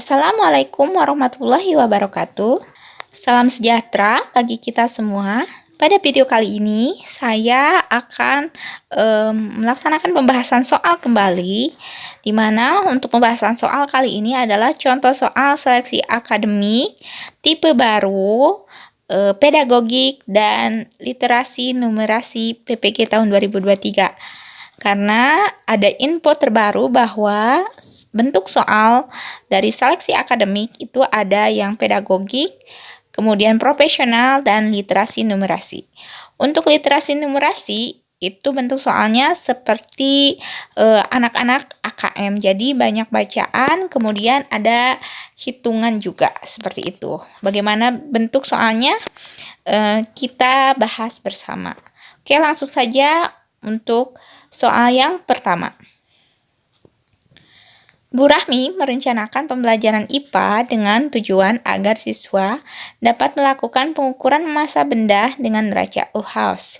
Assalamualaikum warahmatullahi wabarakatuh. Salam sejahtera bagi kita semua. Pada video kali ini, saya akan melaksanakan pembahasan soal kembali, di mana untuk pembahasan soal kali ini adalah contoh soal seleksi akademik, tipe baru, pedagogik, dan literasi numerasi PPG tahun 2023. Karena ada info terbaru bahwa bentuk soal dari seleksi akademik itu ada yang pedagogik, kemudian profesional, dan literasi numerasi. Untuk literasi numerasi itu bentuk soalnya seperti anak-anak AKM, jadi banyak bacaan, kemudian ada hitungan juga seperti itu. Bagaimana bentuk soalnya? Kita bahas bersama. Oke, langsung saja untuk soal yang pertama. Bu Rahmi merencanakan pembelajaran IPA dengan tujuan agar siswa dapat melakukan pengukuran massa benda dengan neraca Uhaus.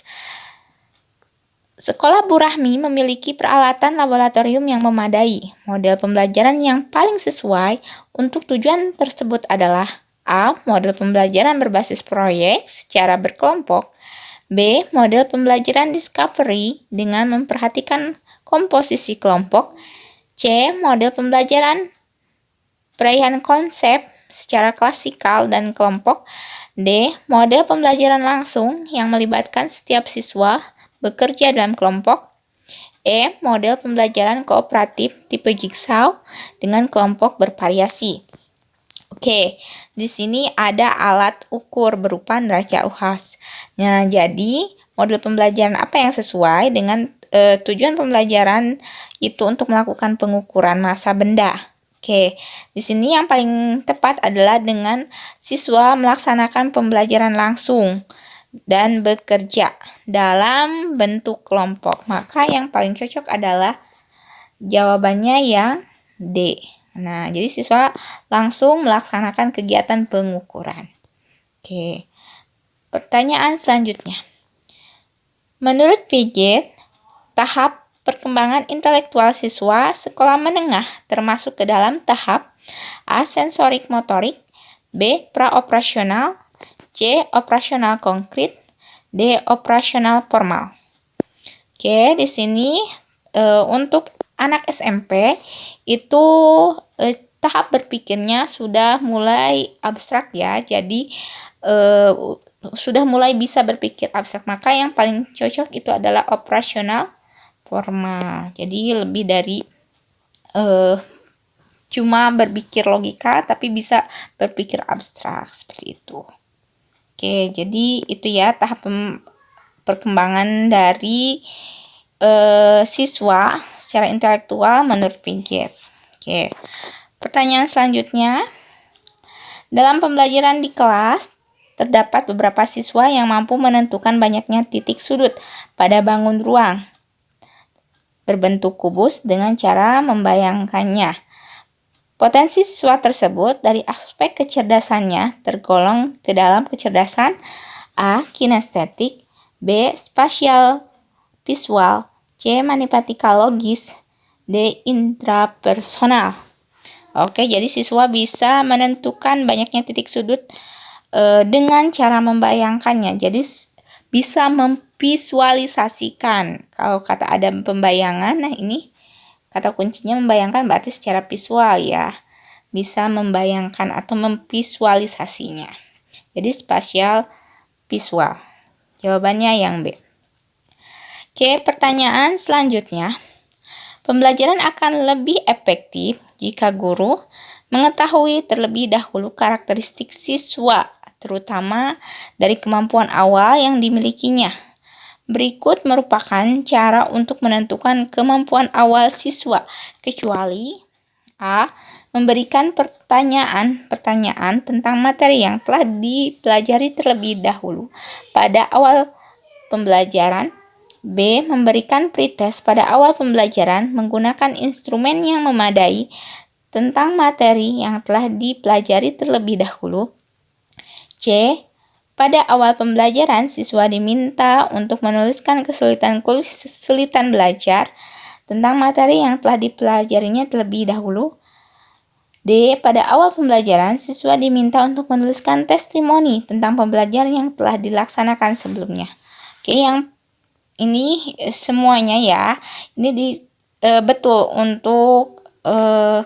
Sekolah Bu Rahmi memiliki peralatan laboratorium yang memadai. Model pembelajaran yang paling sesuai untuk tujuan tersebut adalah A. Model pembelajaran berbasis proyek secara berkelompok. B. Model pembelajaran discovery dengan memperhatikan komposisi kelompok. C. Model pembelajaran perayaan konsep secara klasikal dan kelompok. D. Model pembelajaran langsung yang melibatkan setiap siswa bekerja dalam kelompok. E. Model pembelajaran kooperatif tipe jigsaw dengan kelompok bervariasi. Oke, di sini ada alat ukur berupa neraca Uhaus. Nah, jadi model pembelajaran apa yang sesuai dengan tujuan pembelajaran itu untuk melakukan pengukuran massa benda. Oke, di sini yang paling tepat adalah dengan siswa melaksanakan pembelajaran langsung dan bekerja dalam bentuk kelompok. Maka yang paling cocok adalah jawabannya yang D. Nah, jadi siswa langsung melaksanakan kegiatan pengukuran. Oke, pertanyaan selanjutnya. Menurut Piaget, tahap perkembangan intelektual siswa sekolah menengah termasuk ke dalam tahap A. Sensorik motorik, B. Praoperasional, C. Operasional konkret, D. Operasional formal. Oke, di sini untuk anak SMP itu tahap berpikirnya sudah mulai abstrak ya, jadi sudah mulai bisa berpikir abstrak, maka yang paling cocok itu adalah operasional formal. Jadi lebih dari cuma berpikir logika, tapi bisa berpikir abstrak seperti itu. Oke, jadi itu ya tahap perkembangan dari siswa secara intelektual menurut Piaget. Oke, pertanyaan selanjutnya. Dalam pembelajaran di kelas, terdapat beberapa siswa yang mampu menentukan banyaknya titik sudut pada bangun ruang berbentuk kubus dengan cara membayangkannya. Potensi siswa tersebut dari aspek kecerdasannya tergolong ke dalam kecerdasan A. Kinestetik, B. Spasial visual, C. Manipatikal logis, D. Intrapersonal. Oke, jadi siswa bisa menentukan banyaknya titik sudut dengan cara membayangkannya. Jadi bisa memvisualisasikan. Kalau kata ada pembayangan, nah ini kata kuncinya membayangkan berarti secara visual ya. Bisa membayangkan atau memvisualisasinya. Jadi spasial visual. Jawabannya yang B. Oke, pertanyaan selanjutnya. Pembelajaran akan lebih efektif jika guru mengetahui terlebih dahulu karakteristik siswa, terutama dari kemampuan awal yang dimilikinya. Berikut merupakan cara untuk menentukan kemampuan awal siswa, kecuali A. Memberikan pertanyaan tentang materi yang telah dipelajari terlebih dahulu pada awal pembelajaran. B. Memberikan pretest pada awal pembelajaran menggunakan instrumen yang memadai tentang materi yang telah dipelajari terlebih dahulu. C. Pada awal pembelajaran, siswa diminta untuk menuliskan kesulitan belajar tentang materi yang telah dipelajarinya terlebih dahulu. D. Pada awal pembelajaran, siswa diminta untuk menuliskan testimoni tentang pembelajaran yang telah dilaksanakan sebelumnya. Oke, yang ini semuanya ya, ini betul untuk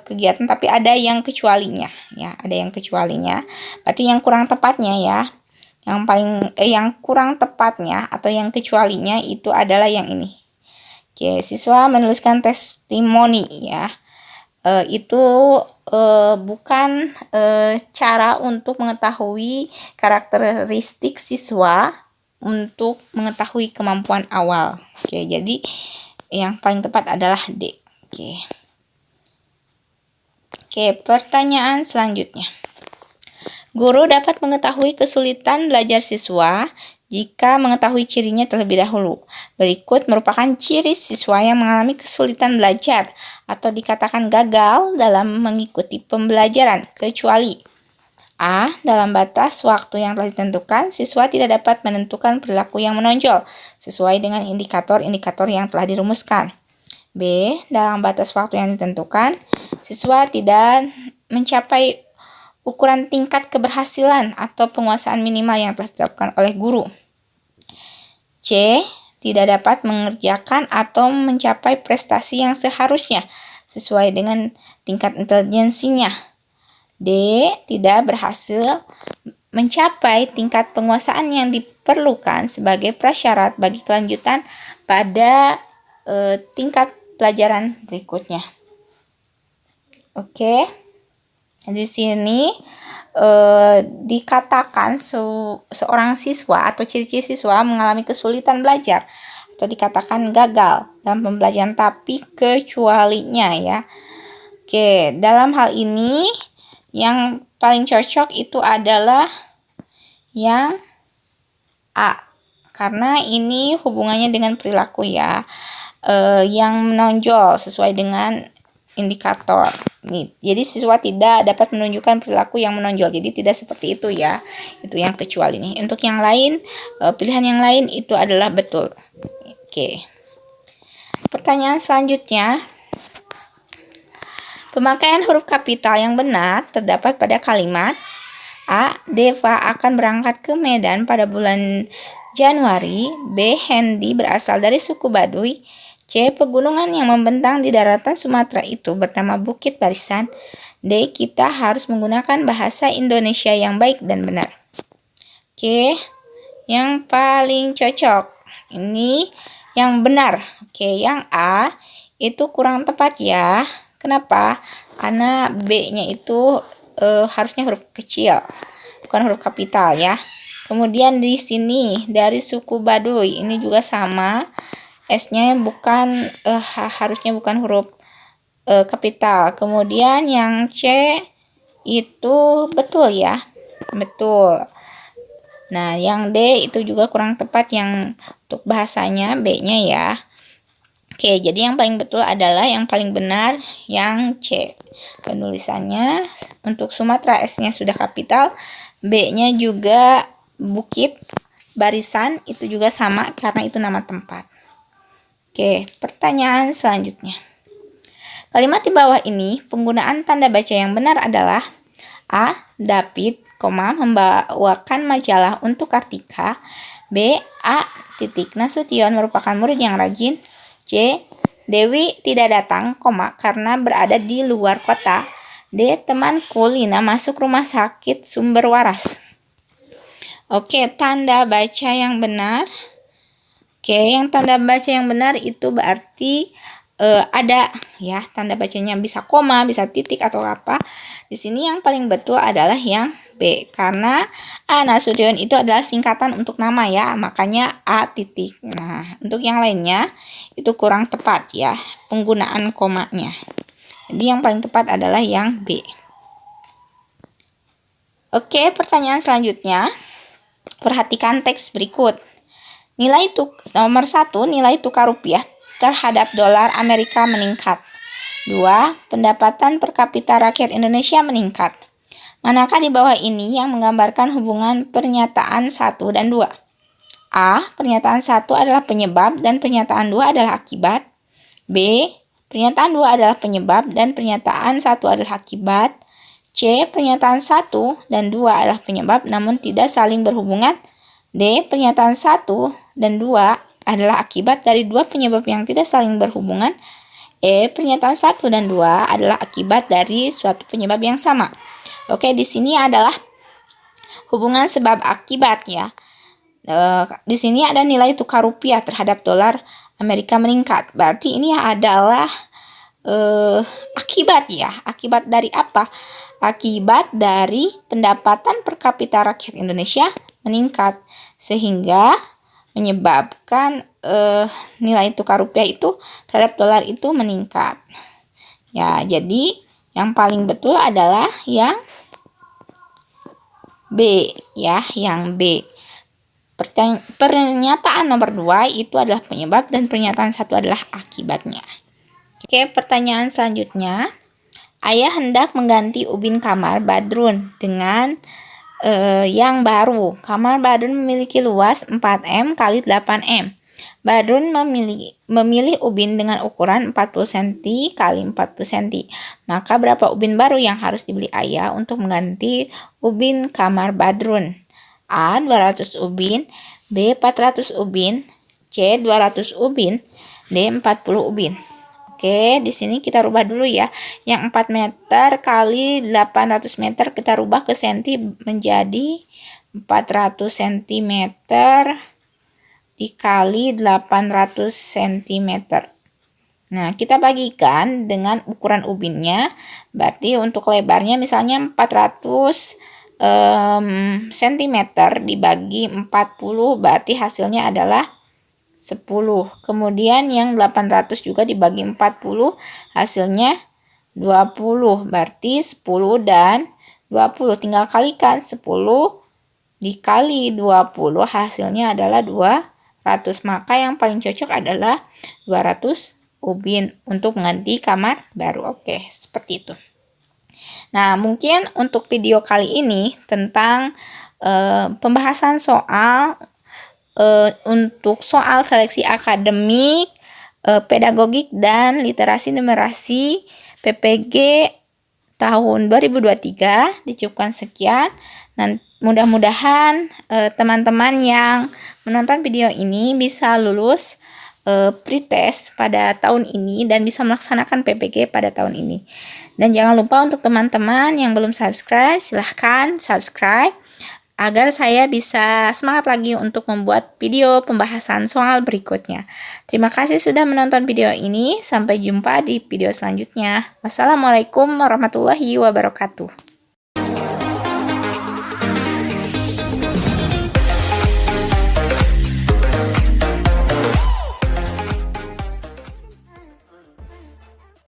kegiatan, tapi ada yang kecualinya ya, ada yang kecualinya. Berarti yang kurang tepatnya ya, yang kurang tepatnya atau yang kecualinya itu adalah yang ini. Oke, siswa menuliskan testimoni ya. Itu bukan cara untuk mengetahui karakteristik siswa untuk mengetahui kemampuan awal. Oke, jadi yang paling tepat adalah D. Oke, pertanyaan selanjutnya. Guru dapat mengetahui kesulitan belajar siswa jika mengetahui cirinya terlebih dahulu. Berikut merupakan ciri siswa yang mengalami kesulitan belajar atau dikatakan gagal dalam mengikuti pembelajaran, kecuali A. Dalam batas waktu yang telah ditentukan, siswa tidak dapat menentukan perilaku yang menonjol sesuai dengan indikator-indikator yang telah dirumuskan. B. Dalam batas waktu yang ditentukan, siswa tidak mencapai ukuran tingkat keberhasilan atau penguasaan minimal yang telah ditetapkan oleh guru. C. Tidak dapat mengerjakan atau mencapai prestasi yang seharusnya sesuai dengan tingkat intelijensinya. D. Tidak berhasil mencapai tingkat penguasaan yang diperlukan sebagai prasyarat bagi kelanjutan pada tingkat pelajaran berikutnya. Oke. Di sini dikatakan seorang siswa atau ciri-ciri siswa mengalami kesulitan belajar atau dikatakan gagal dalam pembelajaran, tapi kecualinya ya. Oke, dalam hal ini yang paling cocok itu adalah yang A, karena ini hubungannya dengan perilaku ya, yang menonjol sesuai dengan indikator. Nih, jadi siswa tidak dapat menunjukkan perilaku yang menonjol. Jadi tidak seperti itu ya. Itu yang kecuali nih. Untuk yang lain, pilihan yang lain itu adalah betul. Oke. Pertanyaan selanjutnya. Pemakaian huruf kapital yang benar terdapat pada kalimat A. Deva akan berangkat ke Medan pada bulan Januari. B. Hendy berasal dari suku Baduy. C. Pegunungan yang membentang di daratan Sumatera itu bernama Bukit Barisan. D. Kita harus menggunakan bahasa Indonesia yang baik dan benar. Oke, yang paling cocok ini yang benar. Oke, yang A itu kurang tepat ya. Kenapa? Karena B-nya itu harusnya huruf kecil, bukan huruf kapital ya. Kemudian di sini dari suku Baduy ini juga sama. S-nya bukan harusnya bukan huruf kapital. Kemudian yang C itu betul ya. Betul. Nah, yang D itu juga kurang tepat yang untuk bahasanya, B-nya ya. Oke, jadi yang paling betul adalah yang paling benar yang C. Penulisannya untuk Sumatera S-nya sudah kapital, B-nya juga Bukit Barisan itu juga sama karena itu nama tempat. Oke, pertanyaan selanjutnya. Kalimat di bawah ini, penggunaan tanda baca yang benar adalah A. David, membawakan majalah untuk Kartika. B. A. Nasution merupakan murid yang rajin. C. Dewi tidak datang, karena berada di luar kota. D. Temanku Lina masuk rumah sakit Sumber Waras. Oke, tanda baca yang benar. Oke, yang tanda baca yang benar itu berarti ada ya, tanda bacanya bisa koma, bisa titik atau apa. Di sini yang paling betul adalah yang B, karena A. Nasution itu adalah singkatan untuk nama ya, makanya A titik. Nah, untuk yang lainnya itu kurang tepat ya penggunaan komanya. Jadi yang paling tepat adalah yang B. Oke, pertanyaan selanjutnya. Perhatikan teks berikut. Nomor 1, nilai tukar rupiah terhadap dolar Amerika meningkat. 2. Pendapatan per kapita rakyat Indonesia meningkat. Manakah di bawah ini yang menggambarkan hubungan pernyataan 1 dan 2? A. Pernyataan 1 adalah penyebab dan pernyataan 2 adalah akibat. B. Pernyataan 2 adalah penyebab dan pernyataan 1 adalah akibat. C. Pernyataan 1 dan 2 adalah penyebab namun tidak saling berhubungan. D. Pernyataan 1 dan 2 adalah akibat dari dua penyebab yang tidak saling berhubungan. E. Pernyataan 1 dan 2 adalah akibat dari suatu penyebab yang sama. Oke, di sini adalah hubungan sebab akibat ya. Di sini ada nilai tukar rupiah terhadap dolar Amerika meningkat. Berarti ini adalah akibat ya. Akibat dari apa? Akibat dari pendapatan per kapita rakyat Indonesia meningkat sehingga menyebabkan nilai tukar rupiah itu terhadap dolar itu meningkat. Ya, jadi yang paling betul adalah yang B ya, yang B. Pernyataan nomor 2 itu adalah penyebab dan pernyataan 1 adalah akibatnya. Oke, pertanyaan selanjutnya. Ayah hendak mengganti ubin kamar Badrun dengan yang baru. Kamar Badrun memiliki luas 4M x 8M. Badrun memilih ubin dengan ukuran 40 cm x 40 cm. Maka berapa ubin baru yang harus dibeli ayah untuk mengganti ubin kamar Badrun? A. 200 ubin, B. 400 ubin, C. 200 ubin, D. 40 ubin. Oke, di sini kita rubah dulu ya. Yang 4 meter kali 800 meter kita rubah ke senti menjadi 400 cm dikali 800 cm. Nah, kita bagikan dengan ukuran ubinnya. Berarti untuk lebarnya misalnya 400 cm dibagi 40, berarti hasilnya adalah 10. Kemudian yang 800 juga dibagi 40, hasilnya 20. Berarti 10 dan 20. Tinggal kalikan 10 dikali 20, hasilnya adalah 200. Maka yang paling cocok adalah 200 ubin untuk mengganti kamar baru. Oke, seperti itu. Nah, mungkin untuk video kali ini tentang pembahasan soal untuk soal seleksi akademik, pedagogik, dan literasi numerasi PPG tahun 2023 dicukupkan sekian. Dan mudah-mudahan teman-teman yang menonton video ini bisa lulus pretest pada tahun ini dan bisa melaksanakan PPG pada tahun ini. Dan jangan lupa untuk teman-teman yang belum subscribe, silahkan subscribe agar saya bisa semangat lagi untuk membuat video pembahasan soal berikutnya. Terima kasih sudah menonton video ini. Sampai jumpa di video selanjutnya. Wassalamualaikum warahmatullahi wabarakatuh.